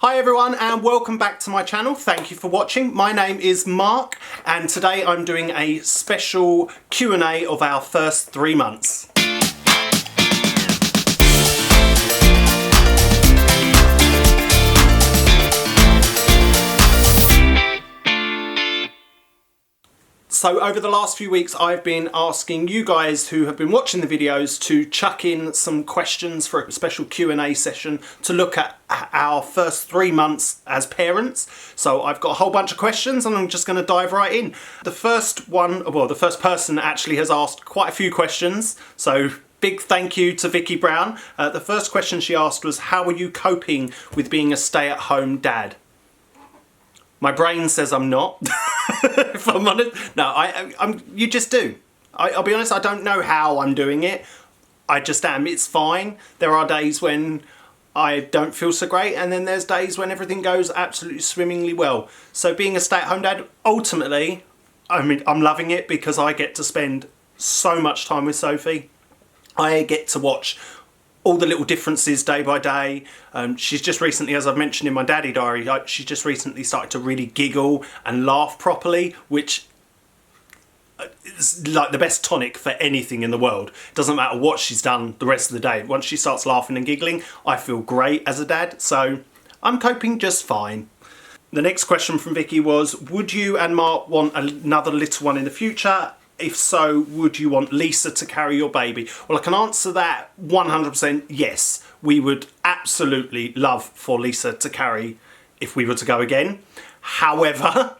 Hi everyone and welcome back to my channel. Thank you for watching. My name is Mark and today I'm doing a special Q&A of our first 3 months. So over the last few weeks I've been asking you guys who have been watching the videos to chuck in some questions for a special Q&A session to look at our first 3 months as parents. So I've got a whole bunch of questions and I'm just going to dive right in. The first person actually has asked quite a few questions, so big thank you to Vicky Brown. The first question she asked was, how are you coping with being a stay-at-home dad? My brain says I'm not, if I'm honest. No, you just do. I'll be honest, I don't know how I'm doing it. I just am. It's fine. There are days when I don't feel so great, and then there's days when everything goes absolutely swimmingly well. So being a stay-at-home dad, ultimately, I'm loving it because I get to spend so much time with Sophie. I get to watch all the little differences day by day. She's just recently, as I've mentioned in my daddy diary, she's just recently started to really giggle and laugh properly, which is like the best tonic for anything in the world. It doesn't matter what she's done the rest of the day. Once she starts laughing and giggling, I feel great as a dad, so I'm coping just fine. The next question from Vicky was, would you and Marc want another little one in the future? If so, would you want Lisa to carry your baby? Well, I can answer that 100% yes. We would absolutely love for Lisa to carry if we were to go again. However,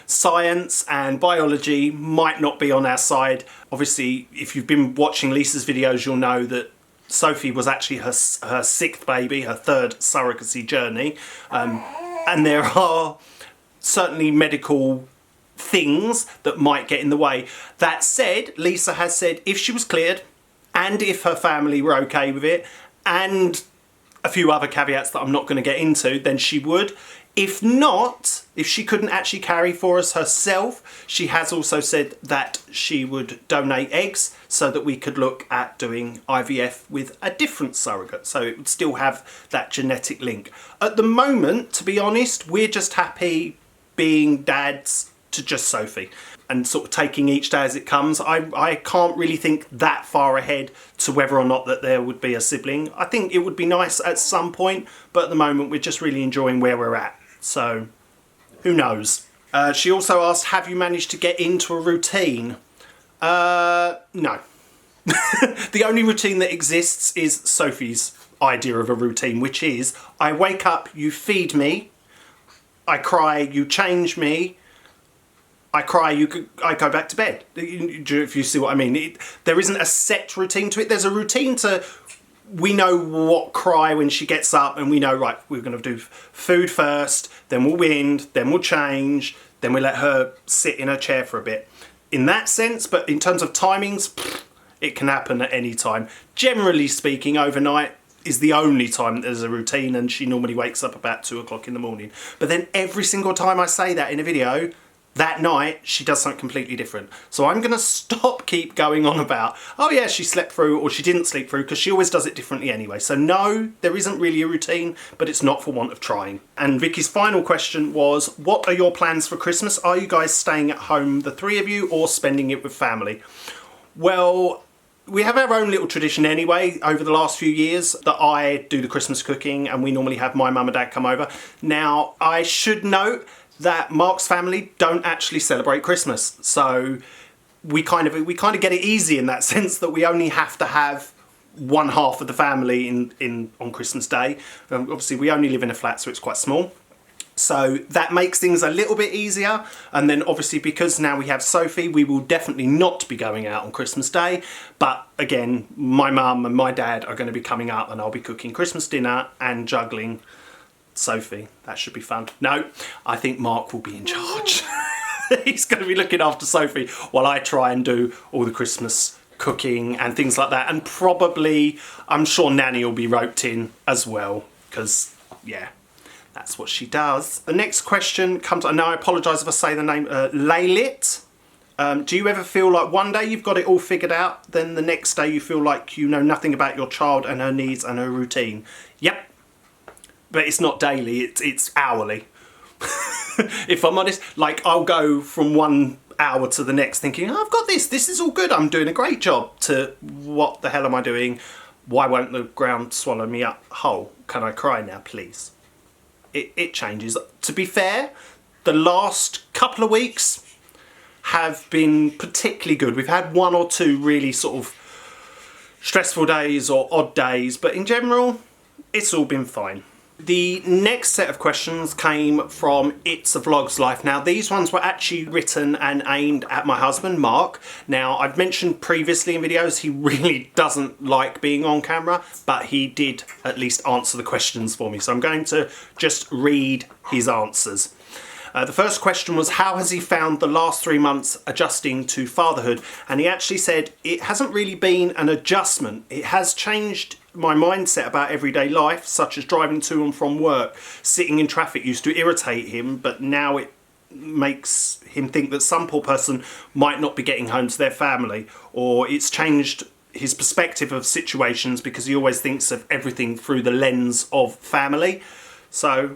science and biology might not be on our side. Obviously, if you've been watching Lisa's videos, you'll know that Sophie was actually her 6th baby, her 3rd surrogacy journey. And there are certainly medical things that might get in the way. That said, Lisa has said if she was cleared and if her family were okay with it, and a few other caveats that I'm not going to get into, then she would. If not, if she couldn't actually carry for us herself, she has also said that she would donate eggs so that we could look at doing IVF with a different surrogate, so it would still have that genetic link. At the moment, to be honest, we're just happy being dads to just Sophie and sort of taking each day as it comes. I can't really think that far ahead to whether or not that there would be a sibling. I think it would be nice at some point, but at the moment we're just really enjoying where we're at. So who knows? She also asked, have you managed to get into a routine? No. The only routine that exists is Sophie's idea of a routine, which is I wake up, you feed me, I cry, you change me, I cry, I go back to bed, if you see what I mean. There isn't a set routine to it. There's a routine to, we know what cry when she gets up, and we know, right, we're going to do food first, then we'll wind, then we'll change, then we let her sit in her chair for a bit. In that sense, but in terms of timings, it can happen at any time. Generally speaking, overnight is the only time that there's a routine, and she normally wakes up about 2 o'clock in the morning. But then every single time I say that in a video, that night, she does something completely different. So I'm going to keep going on about, oh yeah, she slept through or she didn't sleep through, because she always does it differently anyway. So no, there isn't really a routine, but it's not for want of trying. And Vicky's final question was, what are your plans for Christmas? Are you guys staying at home, the 3 of you, or spending it with family? Well, we have our own little tradition anyway over the last few years that I do the Christmas cooking, and we normally have my mum and dad come over. Now, I should note that Marc's family don't actually celebrate Christmas, so we kind of get it easy in that sense that we only have to have one half of the family on Christmas Day. Obviously, we only live in a flat, so it's quite small. So that makes things a little bit easier. And then obviously, because now we have Sophie, we will definitely not be going out on Christmas Day. But again, my mum and my dad are going to be coming up, and I'll be cooking Christmas dinner and juggling Sophie. That should be fun. No, I think Marc will be in charge. He's going to be looking after Sophie while I try and do all the Christmas cooking and things like that. And probably, I'm sure Nanny will be roped in as well, because, yeah, that's what she does. The next question comes, and now I apologise if I say the name, Lailit. Do you ever feel like one day you've got it all figured out, then the next day you feel like you know nothing about your child and her needs and her routine? Yep. but it's not daily, it's hourly. If I'm honest, like I'll go from 1 hour to the next thinking, oh, I've got this is all good, I'm doing a great job, to what the hell am I doing? Why won't the ground swallow me up whole? Can I cry now, please? It changes. To be fair, the last couple of weeks have been particularly good. We've had 1 or 2 really sort of stressful days or odd days, but in general, it's all been fine. The next set of questions came from It's a Vlog's Life. Now, these ones were actually written and aimed at my husband, Marc. Now, I've mentioned previously in videos, he really doesn't like being on camera, but he did at least answer the questions for me. So I'm going to just read his answers. The first question was, how has he found the last 3 months adjusting to fatherhood? And he actually said, it hasn't really been an adjustment. It has changed my mindset about everyday life, such as driving to and from work. Sitting in traffic used to irritate him, but now it makes him think that some poor person might not be getting home to their family. Or it's changed his perspective of situations because he always thinks of everything through the lens of family. So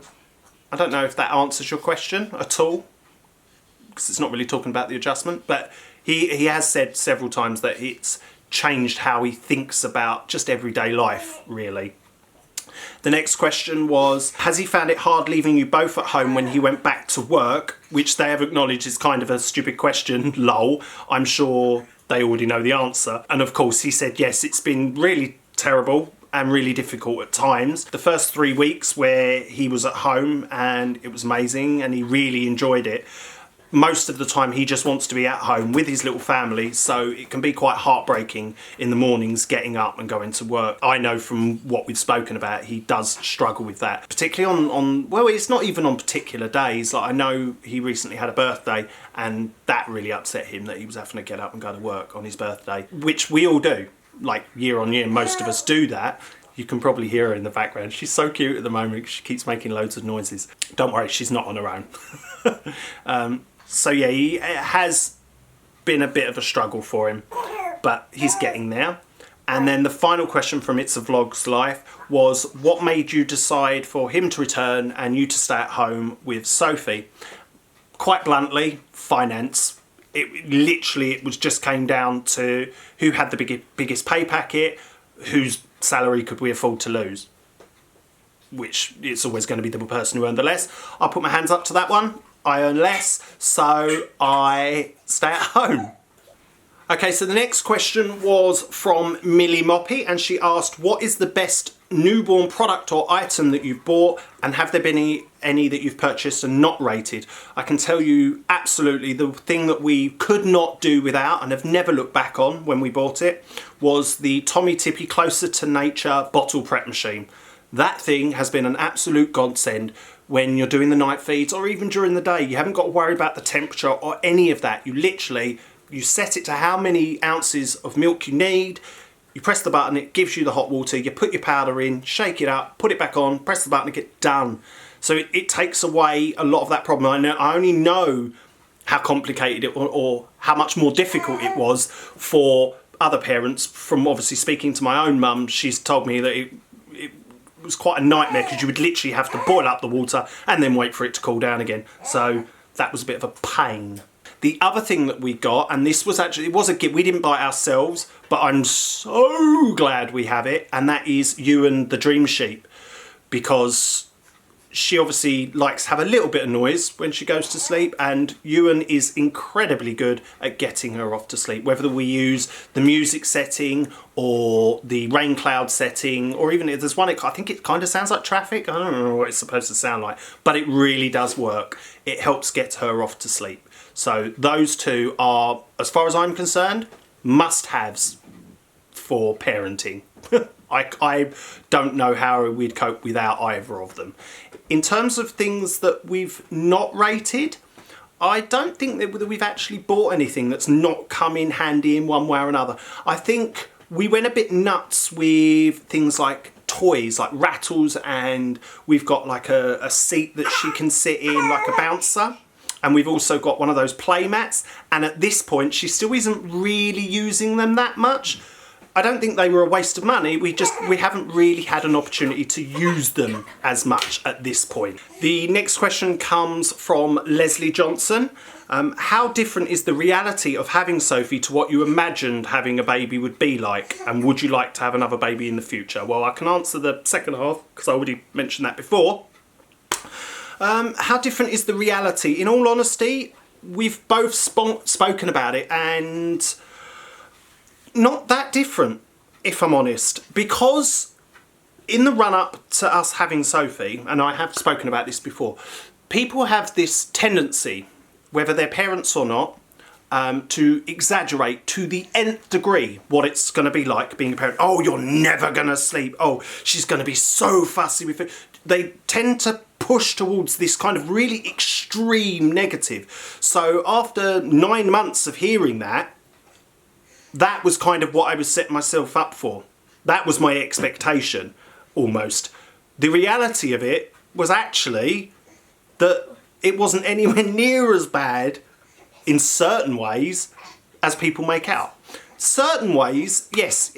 I don't know if that answers your question at all, because it's not really talking about the adjustment, but he has said several times that it's changed how he thinks about just everyday life, really. The next question was, has he found it hard leaving you both at home when he went back to work? Which they have acknowledged is kind of a stupid question, lol. I'm sure they already know the answer. And of course he said, yes, it's been really terrible and really difficult at times. The first 3 weeks where he was at home and it was amazing and he really enjoyed it. Most of the time he just wants to be at home with his little family, so it can be quite heartbreaking in the mornings getting up and going to work. I know from what we've spoken about, he does struggle with that, particularly on well, it's not even on particular days. Like, I know he recently had a birthday and that really upset him, that he was having to get up and go to work on his birthday, which we all do. Like, year on year, most of us do that. You can probably hear her in the background. She's so cute at the moment. She keeps making loads of noises. Don't worry, she's not on her own. So yeah, it has been a bit of a struggle for him, but he's getting there. And then the final question from It's a Vlog's Life was, what made you decide for him to return and you to stay at home with Sophie? Quite bluntly, finance. It was just came down to who had the biggest pay packet, whose salary could we afford to lose, which it's always going to be the person who earned the less. I'll put my hands up to that one. I earn less, so I stay at home. Okay, so the next question was from Millie Moppy, and she asked, what is the best newborn product or item that you've bought, and have there been any that you've purchased and not rated? I can tell you absolutely the thing that we could not do without and have never looked back on when we bought it was the Tommy Tippy Closer to Nature bottle prep machine. That thing has been an absolute godsend when you're doing the night feeds or even during the day. You haven't got to worry about the temperature or any of that. You set it to how many ounces of milk you need. You press the button, it gives you the hot water, you put your powder in, shake it up, put it back on, press the button and get done. So it takes away a lot of that problem. I only know how complicated it or how much more difficult it was for other parents. From obviously speaking to my own mum, she's told me that it was quite a nightmare because you would literally have to boil up the water and then wait for it to cool down again. So that was a bit of a pain. The other thing that we got, and this was actually, it was a gift, we didn't buy it ourselves, but I'm so glad we have it, and that is Ewan the Dream Sheep, because she obviously likes to have a little bit of noise when she goes to sleep, and Ewan is incredibly good at getting her off to sleep, whether we use the music setting or the rain cloud setting, or even if there's one, I think it kind of sounds like traffic. I don't know what it's supposed to sound like, but it really does work. It helps get her off to sleep. So those two are, as far as I'm concerned, must-haves for parenting. I don't know how we'd cope without either of them. In terms of things that we've not rated, I don't think that we've actually bought anything that's not come in handy in one way or another. I think we went a bit nuts with things like toys, like rattles, and we've got like a seat that she can sit in, like a bouncer. And we've also got one of those play mats. And at this point, she still isn't really using them that much. I don't think they were a waste of money. We haven't really had an opportunity to use them as much at this point. The next question comes from Lesley Johnson. How different is the reality of having Sophie to what you imagined having a baby would be like? And would you like to have another baby in the future? Well, I can answer the second half because I already mentioned that before. How different is the reality? In all honesty, we've both spoken about it, and not that different, if I'm honest, because in the run-up to us having Sophie, and I have spoken about this before, people have this tendency, whether they're parents or not, to exaggerate to the nth degree what it's going to be like being a parent. Oh, you're never going to sleep. Oh, she's going to be so fussy with it. They tend to push towards this kind of really extreme negative. So after 9 months of hearing that was kind of what I was setting myself up for. That was my expectation, almost. The reality of it was actually that it wasn't anywhere near as bad in certain ways as people make out. Certain ways, yes,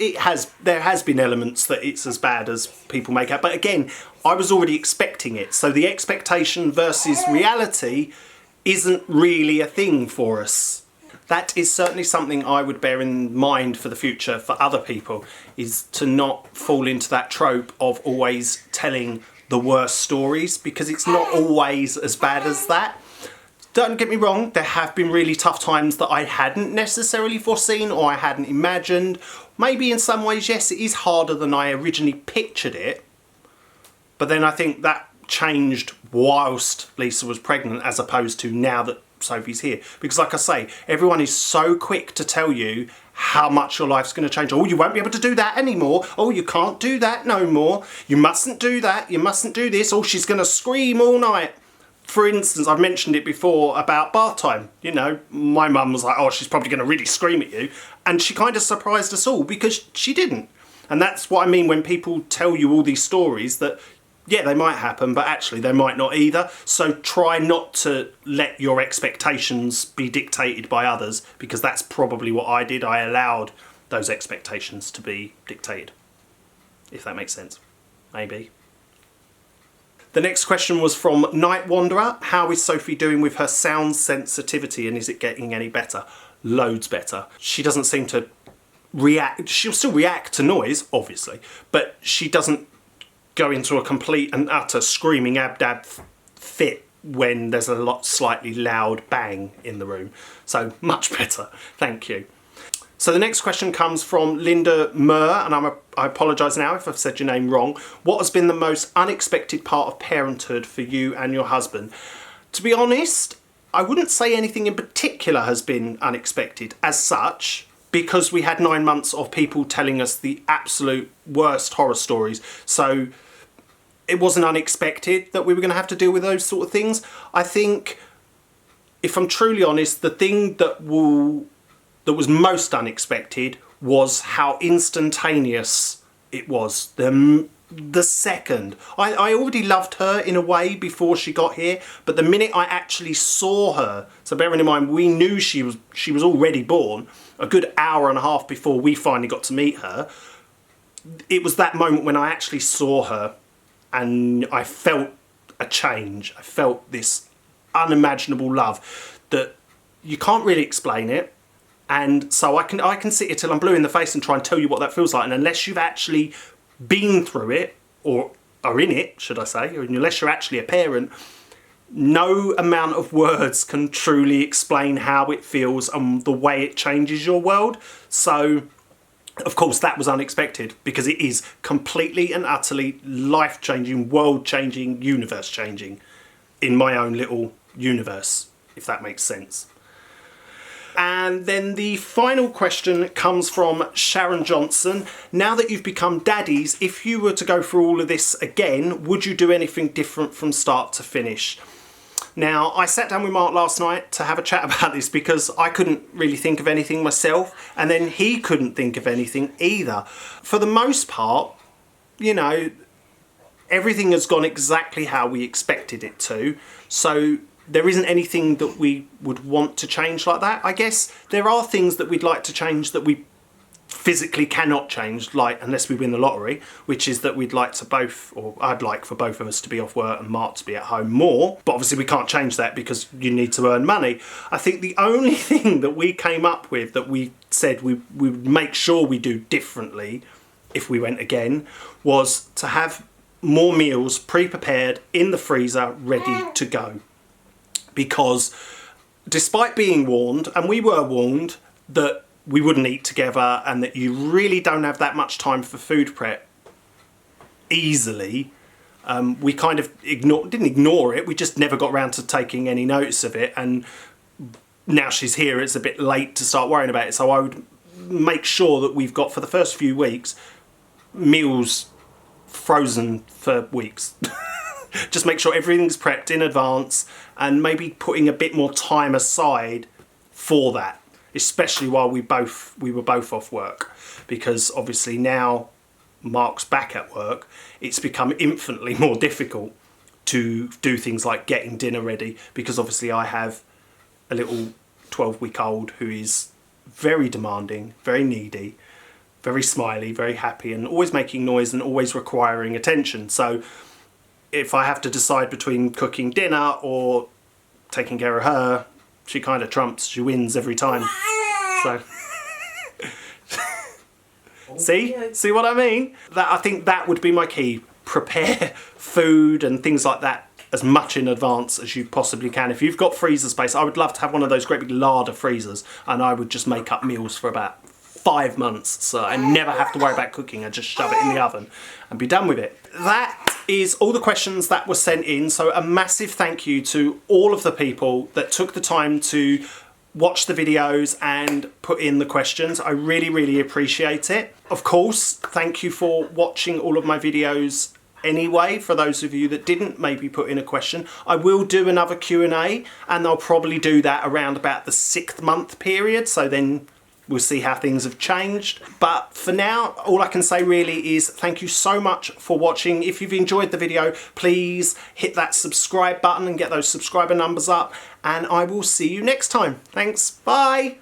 there has been elements that it's as bad as people make out. But again, I was already expecting it. So the expectation versus reality isn't really a thing for us. That is certainly something I would bear in mind for the future for other people, is to not fall into that trope of always telling the worst stories, because it's not always as bad as that. Don't get me wrong, there have been really tough times that I hadn't necessarily foreseen or I hadn't imagined. Maybe in some ways, yes, it is harder than I originally pictured it. But then I think that changed whilst Lisa was pregnant as opposed to now that Sophie's here. Because like I say, everyone is so quick to tell you how much your life's going to change. Oh, you won't be able to do that anymore. Oh, you can't do that no more. You mustn't do that. You mustn't do this. Oh, she's going to scream all night. For instance, I've mentioned it before about bath time. You know, my mum was like, oh, she's probably going to really scream at you. And she kind of surprised us all because she didn't. And that's what I mean when people tell you all these stories that, yeah, they might happen, but actually they might not either. So try not to let your expectations be dictated by others, because that's probably what I did. I allowed those expectations to be dictated, if that makes sense. Maybe. The next question was from Night Wanderer. How is Sophie doing with her sound sensitivity, and is it getting any better? Loads better. She doesn't seem to react. She'll still react to noise, obviously, but she doesn't go into a complete and utter screaming abdab fit when there's a slightly loud bang in the room. So much better. Thank you. So the next question comes from Linda Muir, and I apologise now if I've said your name wrong. What has been the most unexpected part of parenthood for you and your husband? To be honest, I wouldn't say anything in particular has been unexpected as such, because we had 9 months of people telling us the absolute worst horror stories. So it wasn't unexpected that we were going to have to deal with those sort of things. I think, if I'm truly honest, the thing that was most unexpected was how instantaneous it was. The second. I already loved her in a way before she got here, but the minute I actually saw her, so bearing in mind we knew she was already born a good hour and a half before we finally got to meet her, it was that moment when I actually saw her and I felt a change. I felt this unimaginable love that you can't really explain it. And so I can sit here till I'm blue in the face and try and tell you what that feels like. And unless you've actually been through it, or are in it, should I say, or unless you're actually a parent, no amount of words can truly explain how it feels and the way it changes your world. So, of course, that was unexpected, because it is completely and utterly life-changing, world-changing, universe-changing in my own little universe, if that makes sense. And then the final question comes from Sharon Johnson. Now that you've become daddies, if you were to go through all of this again, would you do anything different from start to finish? Now, I sat down with Marc last night to have a chat about this because I couldn't really think of anything myself, and then he couldn't think of anything either. For the most part, you know, everything has gone exactly how we expected it to. So there isn't anything that we would want to change like that. I guess there are things that we'd like to change that we physically cannot change, like unless we win the lottery, which is that we'd like to both, or I'd like for both of us to be off work and Marc to be at home more, but obviously we can't change that because you need to earn money. I think the only thing that we came up with that we said we would make sure we do differently if we went again was to have more meals pre-prepared in the freezer ready to go, because despite being warned, and we were warned, that we wouldn't eat together and that you really don't have that much time for food prep easily, we kind of didn't ignore it, we just never got around to taking any notice of it, and now she's here, it's a bit late to start worrying about it. So I would make sure that we've got, for the first few weeks, meals frozen for weeks. Just make sure everything's prepped in advance, and maybe putting a bit more time aside for that, especially while we were both off work, because obviously now Marc's back at work, it's become infinitely more difficult to do things like getting dinner ready, because obviously I have a little 12-week-old who is very demanding, very needy, very smiley, very happy, and always making noise and always requiring attention. So if I have to decide between cooking dinner or taking care of her, she kind of trumps, she wins every time. So see what I mean? I think that would be my key. Prepare food and things like that as much in advance as you possibly can. If you've got freezer space, I would love to have one of those great big larder freezers, and I would just make up meals for about 5 months, so I never have to worry about cooking. I just shove it in the oven and be done with it. That is all the questions that were sent in, so a massive thank you to all of the people that took the time to watch the videos and put in the questions. I really appreciate it. Of course, thank you for watching all of my videos anyway. For those of you that didn't maybe put in a question, I will do another Q&A, and I'll probably do that around about the 6th month period, so then we'll see how things have changed. But for now, all I can say really is thank you so much for watching. If you've enjoyed the video, please hit that subscribe button and get those subscriber numbers up, and I will see you next time. Thanks, bye.